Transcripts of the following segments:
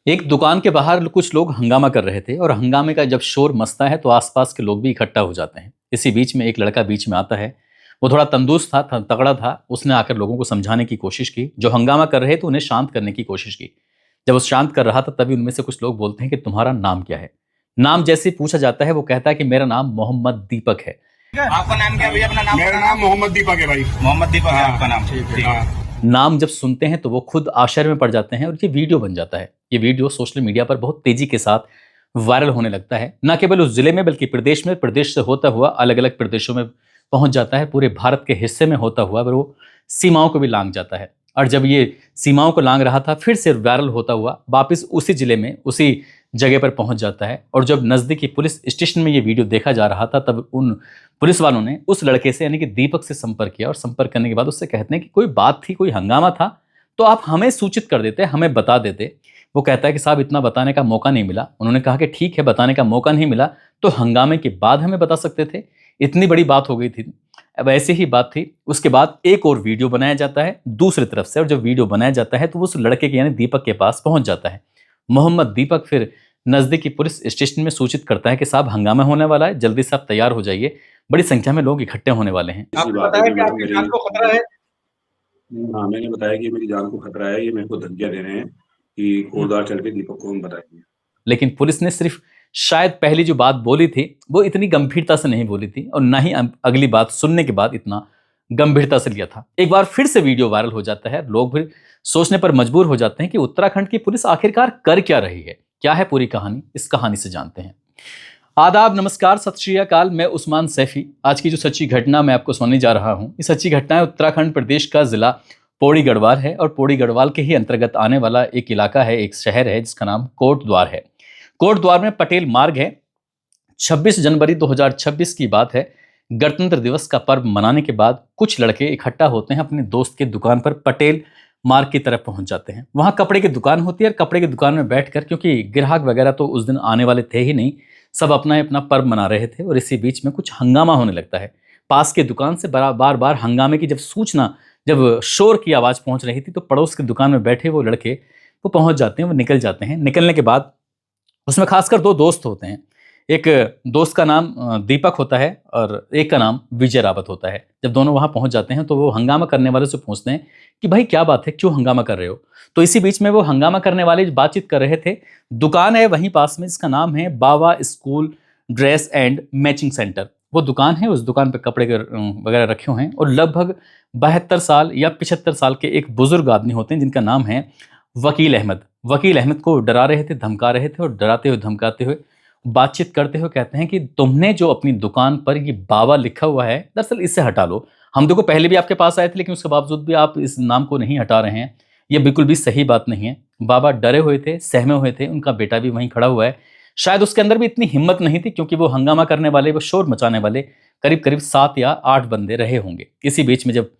एक दुकान के बाहर कुछ लोग हंगामा कर रहे थे और हंगामे का जब शोर मचता है तो आसपास के लोग भी इकट्ठा हो जाते हैं। इसी बीच में एक लड़का बीच में आता है। वो थोड़ा तंदुरुस्त था, तगड़ा था। उसने आकर लोगों को समझाने की कोशिश की, जो हंगामा कर रहे थे उन्हें शांत करने की कोशिश की। जब वो शांत कर रहा था तभी उनमें से कुछ लोग बोलते हैं कि तुम्हारा नाम क्या है। नाम जैसे ही पूछा जाता है वो कहता है कि मेरा नाम मोहम्मद दीपक है। आपका नाम क्या है भैया? अपना नाम। मेरा नाम मोहम्मद दीपक है भाई। मोहम्मद दीपक है हाँ, आपका नाम? ठीक है। हाँ। नाम जब सुनते हैं तो वो खुद आश्चर्य में पड़ जाते हैं और ये वीडियो बन जाता है। ये वीडियो सोशल मीडिया पर बहुत तेजी के साथ वायरल होने लगता है। न केवल उस जिले में बल्कि प्रदेश में, प्रदेश से होता हुआ अलग अलग प्रदेशों में पहुंच जाता है। पूरे भारत के हिस्से में होता हुआ वो सीमाओं को भी लांघ जाता है। और जब ये सीमाओं को लांघ रहा था फिर से वायरल होता हुआ वापस उसी जिले में उसी जगह पर पहुंच जाता है। और जब नजदीकी पुलिस स्टेशन में ये वीडियो देखा जा रहा था तब उन पुलिस वालों ने उस लड़के से यानी कि दीपक से संपर्क किया और संपर्क करने के बाद उससे कहते हैं कि कोई बात थी, कोई हंगामा था तो आप हमें सूचित कर देते, हमें बता देते। वो कहता है कि साहब इतना बताने का मौका नहीं मिला। उन्होंने कहा कि ठीक है, बताने का मौका नहीं मिला तो हंगामे के बाद हमें बता सकते थे, इतनी बड़ी बात हो गई थी। अब ऐसी ही बात थी। उसके बाद एक और वीडियो बनाया जाता है दूसरी तरफ से, और जब वीडियो बनाया जाता है तो उस लड़के के यानी दीपक के पास पहुंच जाता है। मोहम्मद दीपक फिर नजदीकी पुलिस स्टेशन में सूचित करता है कि साहब हंगामा होने वाला है, जल्दी से आप तैयार हो जाइए, बड़ी संख्या में लोग इकट्ठे होने वाले हैं। आपने बताया कि आपकी जान को खतरा है। हाँ, मैंने बताया कि मेरी जान को खतरा है, ये मेरे को धमकियां दे रहे हैं कि कोटद्वार चल के दीपक को हम बताएंगे। लेकिन पुलिस ने सिर्फ शायद पहली जो बात बोली थी वो इतनी गंभीरता से नहीं बोली थी और ना ही अगली बात सुनने के बाद इतना गंभीरता से लिया था। एक बार फिर से वीडियो वायरल हो जाता है। लोग फिर सोचने पर मजबूर हो जाते हैं कि उत्तराखंड की पुलिस आखिरकार कर क्या रही है। क्या है पूरी कहानी, इस कहानी से जानते हैं। आदाब, नमस्कार, सत श्री अकाल। मैं उस्मान सैफी। आज की जो सच्ची घटना मैं आपको सुनाने जा रहा हूँ, ये सच्ची घटना है उत्तराखंड प्रदेश का जिला पौड़ी गढ़वाल है और पौड़ी गढ़वाल के ही अंतर्गत आने वाला एक इलाका है, एक शहर है जिसका नाम कोटद्वार है। कोटद्वार में पटेल मार्ग है। 26 जनवरी 2026 की बात है। गणतंत्र दिवस का पर्व मनाने के बाद कुछ लड़के इकट्ठा होते हैं अपने दोस्त के दुकान पर, पटेल मार्ग की तरफ पहुंच जाते हैं। वहां कपड़े की दुकान होती है और कपड़े की दुकान में बैठकर, क्योंकि ग्राहक वगैरह तो उस दिन आने वाले थे ही नहीं, सब अपना अपना पर्व मना रहे थे और इसी बीच में कुछ हंगामा होने लगता है। पास के दुकान से बार बार हंगामे की जब सूचना, जब शोर की आवाज़ पहुंच रही थी तो पड़ोस की दुकान में बैठे वो लड़के वो पहुंच जाते हैं, वो निकल जाते हैं। निकलने के बाद उसमें खासकर दो दोस्त होते हैं। एक दोस्त का नाम दीपक होता है और एक का नाम विजय रावत होता है। जब दोनों वहां पहुंच जाते हैं तो वो हंगामा करने वाले से पूछते हैं कि भाई क्या बात है, क्यों हंगामा कर रहे हो। तो इसी बीच में वो हंगामा करने वाले बातचीत कर रहे थे। दुकान है वहीं पास में जिसका नाम है Baba school dress and matching centre. वो दुकान है, उस दुकान पे कपड़े वगैरह रखे हुए हैं और लगभग 72 साल या 75 साल के एक बुजुर्ग आदमी होते हैं जिनका नाम है वकील अहमद। वकील अहमद को डरा रहे थे, धमका रहे थे और डराते हुए धमकाते हुए बातचीत करते हुए कहते हैं कि तुमने जो अपनी दुकान पर ये बाबा लिखा हुआ है, दरअसल इसे हटा लो। हम देखो पहले भी आपके पास आए थे लेकिन उसके बावजूद भी आप इस नाम को नहीं हटा रहे हैं, ये बिल्कुल भी सही बात नहीं है। बाबा डरे हुए थे, सहमे हुए थे। उनका बेटा भी वहीं खड़ा हुआ है। शायद उसके अंदर भी इतनी हिम्मत नहीं थी क्योंकि वो हंगामा करने वाले, वो शोर मचाने वाले करीब करीब 7 या 8 बंदे रहे होंगे। इसी बीच में जब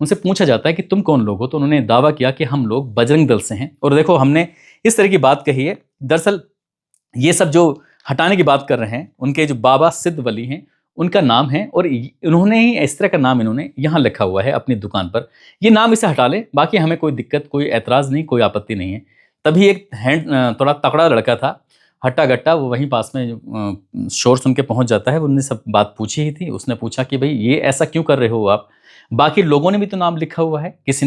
उनसे पूछा जाता है कि तुम कौन लोग हो, तो उन्होंने दावा किया कि हम लोग बजरंग दल से हैं। और देखो हमने इस तरह की बात कही है। दरअसल ये सब जो हटाने की बात कर रहे हैं उनके जो बाबा सिद्ध वली हैं उनका नाम है और इन्होंने ही इस तरह का नाम इन्होंने यहाँ लिखा हुआ है अपनी दुकान पर। ये नाम इसे हटा ले, बाकी हमें कोई दिक्कत, कोई ऐतराज़ नहीं, कोई आपत्ति नहीं है। तभी एक थोड़ा तकड़ा लड़का था, हट्टा गट्टा, वो वहीं पास में शोर सुन के पहुंच जाता है। उन्होंने सब बात पूछी ही थी। उसने पूछा कि भाई ये ऐसा क्यों कर रहे हो आप, बाकी लोगों ने भी तो नाम लिखा हुआ है, किसी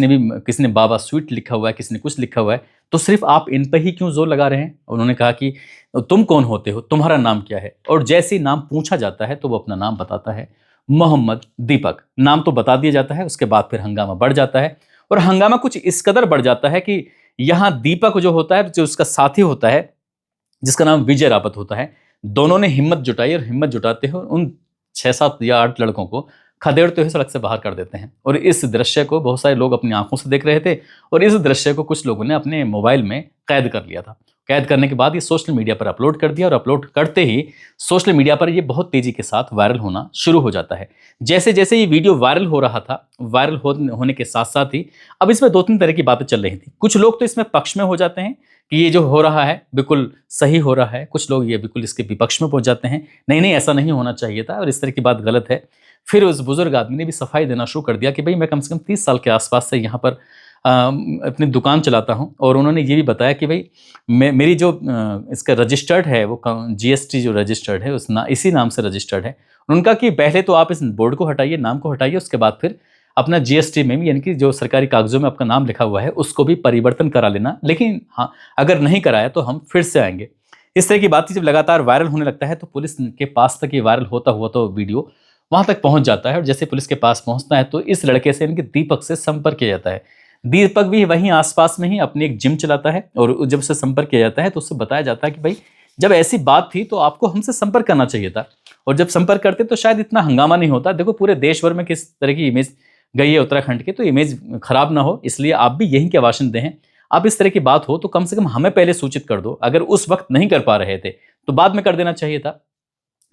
ने बाबा स्वीट लिखा हुआ है, किसी ने कुछ लिखा हुआ है, तो सिर्फ आप इन पर ही क्यों जोर लगा रहे हैं। उन्होंने कहा कि तुम कौन होते हो, तुम्हारा नाम क्या है। और जैसे ही नाम पूछा जाता है तो वो अपना नाम बताता है, मोहम्मद दीपक। नाम तो बता दिया जाता है। उसके बाद फिर हंगामा बढ़ जाता है और हंगामा कुछ इस कदर बढ़ जाता है कि यहाँ दीपक जो होता है, जो उसका साथी होता है जिसका नाम विजय रावत होता है, दोनों ने हिम्मत जुटाई और हिम्मत जुटाते हुए उन 6-7 या 8 लड़कों को खदेड़ते हुए सड़क से बाहर कर देते हैं। और इस दृश्य को बहुत सारे लोग अपनी आंखों से देख रहे थे और इस दृश्य को कुछ लोगों ने अपने मोबाइल में कैद कर लिया था। कैद करने के बाद ये सोशल मीडिया पर अपलोड कर दिया और अपलोड करते ही सोशल मीडिया पर ये बहुत तेजी के साथ वायरल होना शुरू हो जाता है। जैसे जैसे ये वीडियो वायरल हो रहा था, वायरल होने के साथ साथ ही अब इसमें 2-3 तरह की बातें चल रही थी। कुछ लोग तो इसमें पक्ष में हो जाते हैं कि ये जो हो रहा है बिल्कुल सही हो रहा है। कुछ लोग ये बिल्कुल इसके विपक्ष में पहुंच जाते हैं, नहीं नहीं ऐसा नहीं होना चाहिए था और इस तरह की बात गलत है। फिर उस बुजुर्ग आदमी ने भी सफाई देना शुरू कर दिया कि भाई मैं कम से कम 30 साल के आसपास से यहाँ पर अपनी दुकान चलाता हूँ। और उन्होंने ये भी बताया कि भाई मेरी जो इसका रजिस्टर्ड है वो GST जो रजिस्टर्ड है इसी नाम से रजिस्टर्ड है। उनका कि पहले तो आप इस बोर्ड को हटाइए, नाम को हटाइए, उसके बाद फिर अपना GST में भी यानी कि जो सरकारी कागजों में आपका नाम लिखा हुआ है उसको भी परिवर्तन करा लेना, लेकिन हाँ अगर नहीं कराया तो हम फिर से आएंगे। इस तरह की बात जब लगातार वायरल होने लगता है तो पुलिस के पास तक ये वायरल होता हुआ तो वीडियो वहां तक पहुंच जाता है। और जैसे पुलिस के पास पहुंचता है तो इस लड़के से इनके दीपक से संपर्क किया जाता है। दीपक भी वहीं आसपास में ही अपनी एक जिम चलाता है और जब उससे संपर्क किया जाता है तो उससे बताया जाता है कि भाई जब ऐसी बात थी तो आपको हमसे संपर्क करना चाहिए था, और जब संपर्क करते तो शायद इतना हंगामा नहीं होता। देखो पूरे देश भर में किस तरह की इमेज गई है उत्तराखंड की, तो इमेज खराब ना हो इसलिए आप भी यहीं के वाशिंदे हैं। अब इस तरह की बात हो तो कम से कम हमें पहले सूचित कर दो। अगर उस वक्त नहीं कर पा रहे थे तो बाद में कर देना चाहिए था।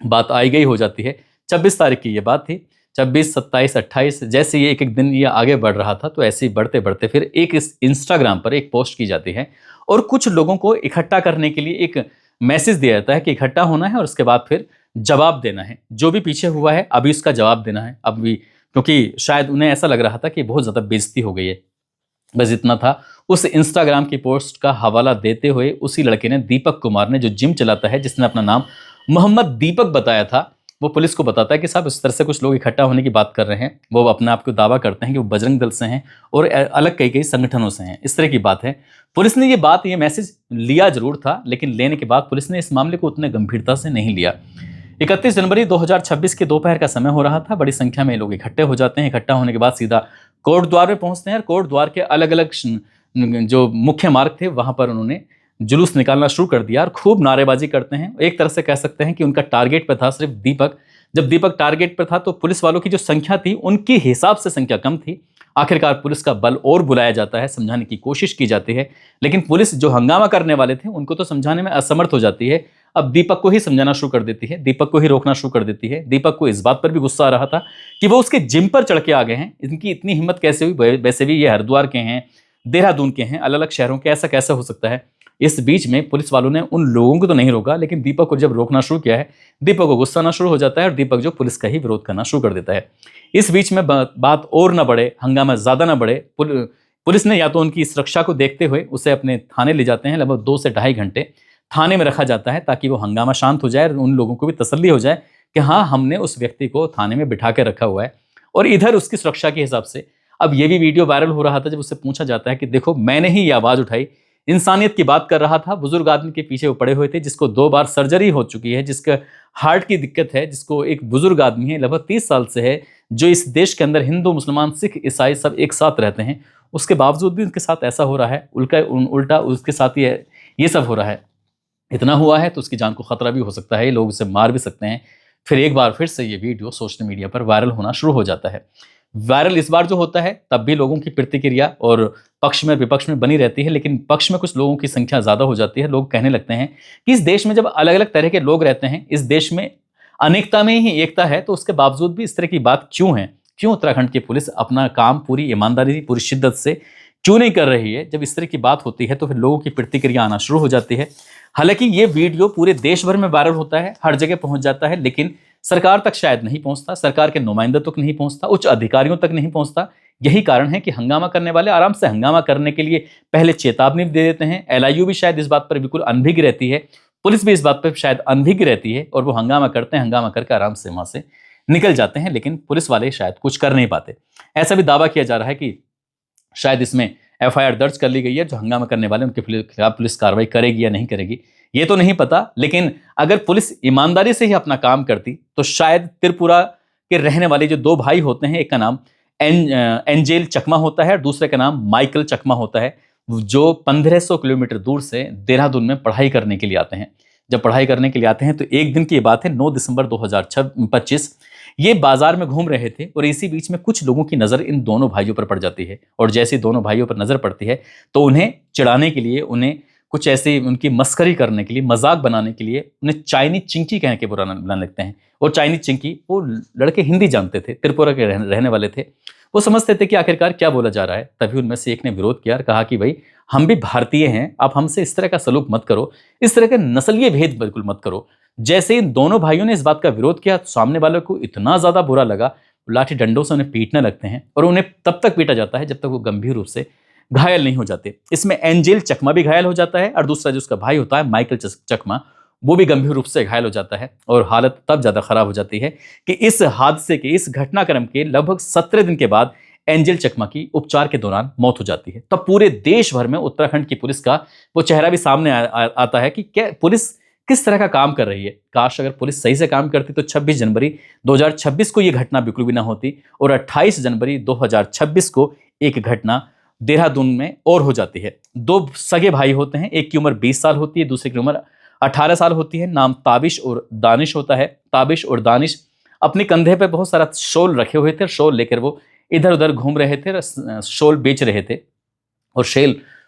बात आई गई हो जाती है। 26 तारीख की ये बात थी। 26, 27, 28 जैसे ये एक एक दिन ये आगे बढ़ रहा था तो ऐसे ही बढ़ते बढ़ते फिर एक इस इंस्टाग्राम पर एक पोस्ट की जाती है और कुछ लोगों को इकट्ठा करने के लिए एक मैसेज दिया जाता है कि इकट्ठा होना है और उसके बाद फिर जवाब देना है। जो भी पीछे हुआ है अभी उसका जवाब देना है अभी, क्योंकि शायद उन्हें ऐसा लग रहा था कि बहुत ज़्यादा बेइज्जती हो गई है। बस इतना था। उस इंस्टाग्राम की पोस्ट का हवाला देते हुए उसी लड़के ने, दीपक कुमार ने, जो जिम चलाता है, जिसने अपना नाम मोहम्मद दीपक बताया था, वो पुलिस को बताता है कि साहब इस तरह से कुछ लोग इकट्ठा होने की बात कर रहे हैं। वो अपने आप को दावा करते हैं कि वो बजरंग दल से हैं और अलग कई कई संगठनों से हैं। इस तरह की बात है। पुलिस ने ये मैसेज लिया जरूर था, लेकिन लेने के बाद पुलिस ने इस मामले को उतने गंभीरता से नहीं लिया। 31 जनवरी 2026 के दोपहर का समय हो रहा था। बड़ी संख्या में लोग इकट्ठे हो जाते हैं। इकट्ठा होने के बाद सीधा कोर्ट द्वार में पहुंचते हैं। कोर्ट द्वार के अलग अलग जो मुख्य मार्ग थे वहां पर उन्होंने जुलूस निकालना शुरू कर दिया और खूब नारेबाजी करते हैं। एक तरह से कह सकते हैं कि उनका टारगेट पे था सिर्फ दीपक। जब दीपक टारगेट पर था तो पुलिस वालों की जो संख्या थी उनके हिसाब से संख्या कम थी। आखिरकार पुलिस का बल और बुलाया जाता है, समझाने की कोशिश की जाती है, लेकिन पुलिस जो हंगामा करने वाले थे उनको तो समझाने में असमर्थ हो जाती है। अब दीपक को ही समझाना शुरू कर देती है, दीपक को ही रोकना शुरू कर देती है। दीपक को इस बात पर भी गुस्सा आ रहा था कि वो उसके जिम पर चढ़ के आ गए हैं। इनकी इतनी हिम्मत कैसे हुई? वैसे भी ये हरिद्वार के हैं, देहरादून के हैं, अलग अलग शहरों के, ऐसा कैसे हो सकता है? इस बीच में पुलिस वालों ने उन लोगों को तो नहीं रोका, लेकिन दीपक को जब रोकना शुरू किया है, दीपक को गुस्सा आना शुरू हो जाता है और दीपक जो पुलिस का ही विरोध करना शुरू कर देता है। इस बीच में बात और ना बढ़े, हंगामा ज्यादा ना बढ़े, पुलिस ने या तो उनकी सुरक्षा को देखते हुए उसे अपने थाने ले जाते हैं। लगभग 2 से ढाई घंटे थाने में रखा जाता है ताकि वो हंगामा शांत हो जाए और उन लोगों को भी तसल्ली हो जाए कि हाँ, हमने उस व्यक्ति को थाने में बिठा के रखा हुआ है। और इधर उसकी सुरक्षा के हिसाब से अब ये भी वीडियो वायरल हो रहा था जब उससे पूछा जाता है कि देखो मैंने ही ये आवाज उठाई, इंसानियत की बात कर रहा था। बुजुर्ग आदमी के पीछे वो पड़े हुए थे जिसको 2 बार सर्जरी हो चुकी है, जिसका हार्ट की दिक्कत है, जिसको एक बुजुर्ग आदमी है, लगभग 30 साल से है, जो इस देश के अंदर हिंदू, मुसलमान, सिख, ईसाई सब एक साथ रहते हैं। उसके बावजूद भी उनके साथ ऐसा हो रहा है, उल्टा उसके साथ ये सब हो रहा है। इतना हुआ है तो उसकी जान को खतरा भी हो सकता है, लोग उसे मार भी सकते हैं। फिर एक बार फिर से ये वीडियो सोशल मीडिया पर वायरल होना शुरू हो जाता है। वायरल इस बार जो होता है तब भी लोगों की प्रतिक्रिया और पक्ष में विपक्ष में बनी रहती है, लेकिन पक्ष में कुछ लोगों की संख्या ज्यादा हो जाती है। लोग कहने लगते हैं कि इस देश में जब अलग अलग तरह के लोग रहते हैं, इस देश में अनेकता में ही एकता है, तो उसके बावजूद भी इस तरह की बात क्यों है? क्यों उत्तराखंड की पुलिस अपना काम पूरी ईमानदारी, पूरी शिद्दत से क्यों नहीं कर रही है? जब इस तरह की बात होती है तो फिर लोगों की प्रतिक्रिया आना शुरू हो जाती है। हालांकि ये वीडियो पूरे देश भर में वायरल होता है, हर जगह पहुंच जाता है, लेकिन सरकार तक शायद नहीं पहुंचता, सरकार के नुमाइंदों तक नहीं पहुंचता, उच्च अधिकारियों तक नहीं पहुंचता। यही कारण है कि हंगामा करने वाले आराम से हंगामा करने के लिए पहले चेतावनी दे देते हैं। LIU भी शायद इस बात पर बिल्कुल अनभिज्ञ रहती है, पुलिस भी इस बात पर शायद अनभिज्ञ रहती है और वो हंगामा करते हैं, हंगामा करके आराम से वहां से निकल जाते हैं, लेकिन पुलिस वाले शायद कुछ कर नहीं पाते। ऐसा भी दावा किया जा रहा है कि शायद इसमें FIR दर्ज कर ली गई है, जो हंगामा करने वाले उनके खिलाफ पुलिस कार्रवाई करेगी या नहीं करेगी ये तो नहीं पता। लेकिन अगर पुलिस ईमानदारी से ही अपना काम करती तो शायद त्रिपुरा के रहने वाले जो 2 भाई होते हैं, एक का नाम एंजेल चकमा होता है और दूसरे का नाम माइकल चकमा होता है, जो 1500 किलोमीटर दूर से देहरादून में पढ़ाई करने के लिए आते हैं। जब पढ़ाई करने के लिए आते हैं तो एक दिन की बात है, 9 दिसंबर 2025, ये बाजार में घूम रहे थे और इसी बीच में कुछ लोगों की नज़र इन दोनों भाइयों पर पड़ जाती है। और जैसे दोनों भाइयों पर नज़र पड़ती है तो उन्हें चिढ़ाने के लिए, उन्हें कुछ ऐसे उनकी मस्करी करने के लिए, मजाक बनाने के लिए उन्हें चाइनीज चिंकी कह के बुलाने लगते हैं। और चाइनीज चिंकी, वो लड़के हिंदी जानते थे, त्रिपुरा के रहने वाले थे, वो समझते थे कि आखिरकार क्या बोला जा रहा है। तभी उनमें से एक ने विरोध किया और कहा कि भाई हम भी भारतीय हैं, आप हमसे इस तरह का सलूक मत करो, इस तरह का नस्लीय भेद बिल्कुल मत करो। जैसे इन दोनों भाइयों ने इस बात का विरोध किया, सामने वालों को इतना ज्यादा बुरा लगा, लाठी डंडों से उन्हें पीटने लगते हैं और उन्हें तब तक पीटा जाता है जब तक वो गंभीर रूप से घायल नहीं हो जाते। इसमें एंजेल चकमा भी घायल हो जाता है और दूसरा जो उसका भाई होता है माइकल चकमा, वो भी गंभीर रूप से घायल हो जाता है और हालत तब ज्यादा खराब हो जाती है कि इस हादसे के, इस घटनाक्रम के लगभग 17 दिन के बाद एंजेल चकमा की उपचार के दौरान मौत हो जाती है। तब पूरे देश भर में उत्तराखंड की पुलिस का वो चेहरा भी सामने आता है कि क्या पुलिस किस तरह का काम कर रही है। काश अगर पुलिस सही से काम करती तो 26 जनवरी 2026 को ये घटना बिल्कुल भी ना होती और 28 जनवरी 2026 को एक घटना देहरादून में और हो जाती है। दो सगे भाई होते हैं, एक की उम्र 20 साल होती है, दूसरे की उम्र 18 साल होती है। नाम ताबिश और दानिश होता है। ताबिश और दानिश अपने कंधे पे बहुत सारा शॉल रखे हुए थे। शॉल लेकर वो इधर उधर घूम रहे थे, शॉल बेच रहे थे और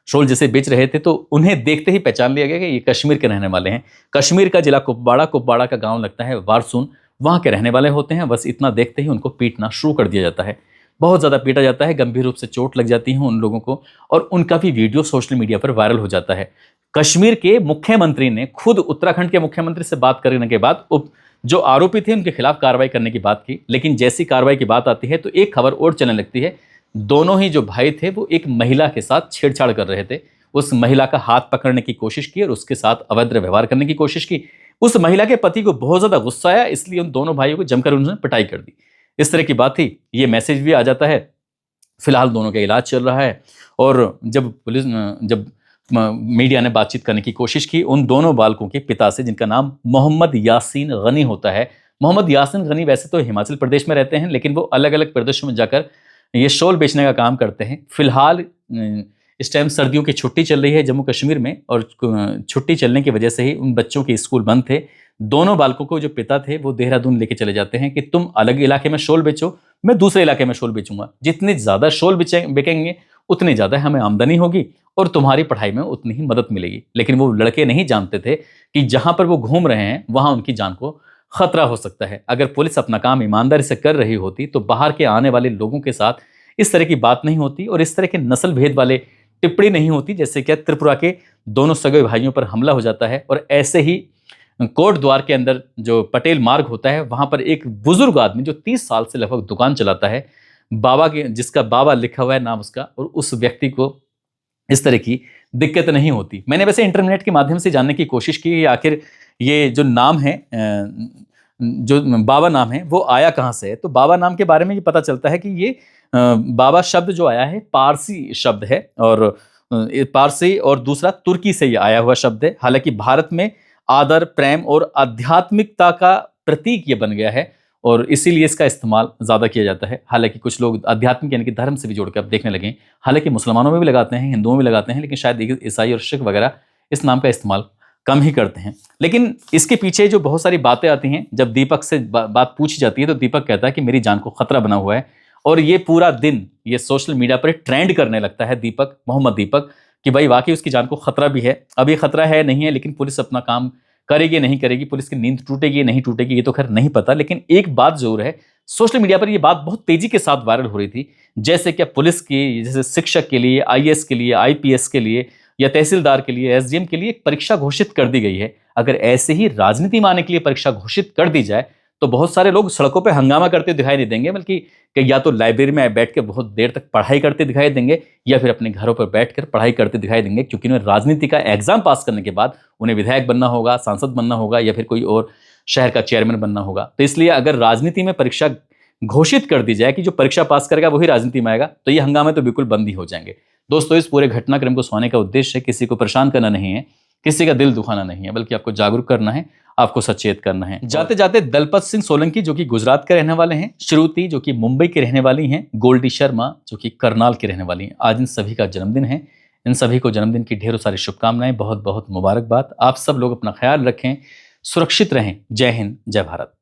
शॉल जैसे बेच रहे थे तो उन्हें देखते ही पहचान लिया गया कि ये कश्मीर के रहने वाले हैं। कश्मीर का जिला कुपवाड़ा का गांव लगता है वारसून, वहाँ के रहने वाले होते हैं। बस इतना देखते ही उनको पीटना शुरू कर दिया जाता है। बहुत ज़्यादा पीटा जाता है, गंभीर रूप से चोट लग जाती है उन लोगों को और उनका भी वीडियो सोशल मीडिया पर वायरल हो जाता है। कश्मीर के मुख्यमंत्री ने खुद उत्तराखंड के मुख्यमंत्री से बात करने के बाद जो आरोपी थे उनके खिलाफ कार्रवाई करने की बात की, लेकिन जैसी कार्रवाई की बात आती है तो एक खबर और चलने लगती है। दोनों ही जो भाई थे वो एक महिला के साथ छेड़छाड़ कर रहे थे। उस महिला का हाथ पकड़ने की कोशिश की और उसके साथ अभद्र व्यवहार करने की कोशिश की। उस महिला के पति को बहुत ज्यादा गुस्सा आया, इसलिए उन दोनों भाइयों को जमकर उन्होंने पिटाई कर दी। इस तरह की बात थी। ये मैसेज भी आ जाता है। फिलहाल दोनों का इलाज चल रहा है और जब मीडिया ने बातचीत करने की कोशिश की उन दोनों बालकों के पिता से, जिनका नाम मोहम्मद यासीन गनी होता है। मोहम्मद यासीन गनी वैसे तो हिमाचल प्रदेश में रहते हैं, लेकिन वो अलग अलग प्रदेशों में जाकर ये शॉल बेचने का काम करते हैं। फिलहाल इस टाइम सर्दियों की छुट्टी चल रही है जम्मू कश्मीर में और छुट्टी चलने की वजह से ही उन बच्चों के स्कूल बंद थे। दोनों बालकों को जो पिता थे वो देहरादून लेके चले जाते हैं कि तुम अलग इलाके में शॉल बेचो, मैं दूसरे इलाके में शॉल बेचूंगा। जितनी ज़्यादा शॉल बिकेंगे उतनी ज़्यादा हमें आमदनी होगी और तुम्हारी पढ़ाई में उतनी ही मदद मिलेगी। लेकिन वो लड़के नहीं जानते थे कि जहाँ पर वो घूम रहे हैं वहाँ उनकी जान को खतरा हो सकता है। अगर पुलिस अपना काम ईमानदारी से कर रही होती तो बाहर के आने वाले लोगों के साथ इस तरह की बात नहीं होती और इस तरह के नस्ल भेद वाले टिप्पणी नहीं होती। जैसे कि त्रिपुरा के दोनों सगे भाइयों पर हमला हो जाता है और ऐसे ही कोट द्वार के अंदर जो पटेल मार्ग होता है वहां पर एक बुजुर्ग आदमी जो 30 साल से लगभग दुकान चलाता है, बाबा के, जिसका बाबा लिखा हुआ है नाम उसका, और उस व्यक्ति को इस तरह की दिक्कत नहीं होती। मैंने वैसे इंटरनेट के माध्यम से जानने की कोशिश की कि आखिर ये जो नाम है, जो बाबा नाम है वो आया कहाँ से है। तो बाबा नाम के बारे में ये पता चलता है कि ये बाबा शब्द जो आया है पारसी शब्द है और पारसी और दूसरा तुर्की से ये आया हुआ शब्द है। हालांकि भारत में आदर, प्रेम और आध्यात्मिकता का प्रतीक ये बन गया है और इसीलिए इसका इस्तेमाल ज़्यादा किया जाता है। हालांकि कुछ लोग आध्यात्मिक यानी कि धर्म से भी जोड़कर अब देखने लगे। हालांकि मुसलमानों में भी लगाते हैं, हिंदुओं में लगाते हैं, लेकिन शायद ईसाई और सिख वगैरह इस नाम का इस्तेमाल कम ही करते हैं। लेकिन इसके पीछे जो बहुत सारी बातें आती हैं, जब दीपक से बात पूछी जाती है तो दीपक कहता है कि मेरी जान को खतरा बना हुआ है और ये पूरा दिन ये सोशल मीडिया पर ट्रेंड करने लगता है दीपक, मोहम्मद दीपक, कि भाई वाकई उसकी जान को खतरा भी है। अब ये खतरा है नहीं है, लेकिन पुलिस अपना काम करेगी नहीं करेगी, पुलिस की नींद टूटेगी नहीं टूटेगी, ये तो खैर नहीं पता। लेकिन एक बात जरूर है, सोशल मीडिया पर ये बात बहुत तेजी के साथ वायरल हो रही थी। जैसे कि पुलिस की, जैसे शिक्षक के लिए, आईएएस के लिए, आईपीएस के लिए या तहसीलदार के लिए, एसडीएम के लिए एक परीक्षा घोषित कर दी गई है। अगर ऐसे ही राजनीति में आने के लिए परीक्षा घोषित कर दी जाए तो बहुत सारे लोग सड़कों पर हंगामा करते दिखाई नहीं देंगे, बल्कि या तो लाइब्रेरी में बैठ के बहुत देर तक पढ़ाई करते दिखाई देंगे या फिर अपने घरों पर बैठकर पढ़ाई करते दिखाई देंगे, क्योंकि उन्हें राजनीति का एग्जाम पास करने के बाद उन्हें विधायक बनना होगा, सांसद बनना होगा या फिर कोई और शहर का चेयरमैन बनना होगा। तो इसलिए अगर राजनीति में परीक्षा घोषित कर दी जाए कि जो परीक्षा पास करेगा वही राजनीति में आएगा, तो ये हंगामे तो बिल्कुल बंद ही हो जाएंगे। दोस्तों, इस पूरे घटनाक्रम को सुनाने का उद्देश्य किसी को परेशान करना नहीं है, किसी का दिल दुखाना नहीं है, बल्कि आपको जागरूक करना है, आपको सचेत करना है। जाते जाते दलपत सिंह सोलंकी जो कि गुजरात के रहने वाले हैं, श्रुति जो कि मुंबई के रहने वाली हैं, गोल्डी शर्मा जो कि करनाल के रहने वाली हैं, आज इन सभी का जन्मदिन है। इन सभी को जन्मदिन की ढेरों सारी शुभकामनाएं, बहुत बहुत मुबारकबाद। आप सब लोग अपना ख्याल रखें, सुरक्षित रहें। जय हिंद, जय भारत।